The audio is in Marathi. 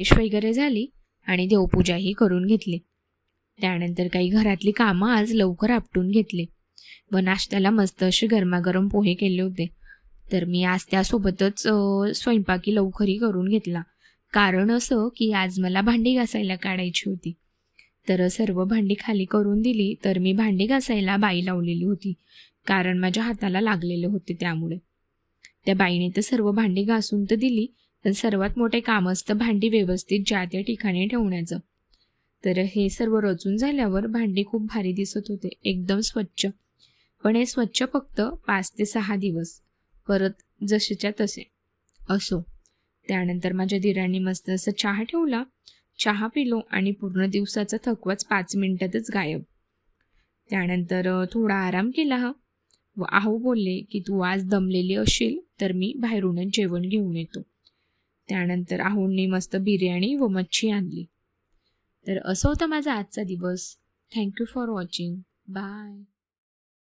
फ्रेश वगैरे झाली आणि देवपूजाही करून घेतली. त्यानंतर काही घरातली कामं आज लवकर आपटून घेतले व नाश्त्याला मस्त असे गरमागरम पोहे केले होते. तर मी आज त्यासोबतच स्वयंपाकी लवकरही करून घेतला. कारण असं की आज मला भांडी घासायला काढायची होती. तर सर्व भांडी खाली करून दिली. तर मी भांडी घासायला बाई लावलेली होती, कारण माझ्या हाताला लागलेले होते. त्यामुळे त्या बाईने तर सर्व भांडी घासून तर दिली, पण सर्वात मोठे काम असतं भांडी व्यवस्थित ज्या त्या ठिकाणी ठेवण्याचं. तर हे सर्व रचून झाल्यावर भांडी खूप भारी दिसत होते, एकदम स्वच्छ. पण हे स्वच्छ फक्त 5 ते 6 दिवस, परत जसेच्या तसे असो. त्यानंतर माझ्या दिरांनी मस्त असं चहा ठेवला. चहा पिलो आणि पूर्ण दिवसाचा थकवाच 5 मिनिटातच गायब. त्यानंतर थोडा आराम केला व आहो बोलले की तू आज दमलेली असशील तर मी बाहेरूनच जेवण घेऊन येतो. त्यानंतर आहोंनी मस्त बिर्याणी व मच्छी आणली. तर असं होता माझा आजचा दिवस. Thank you for watching. बाय.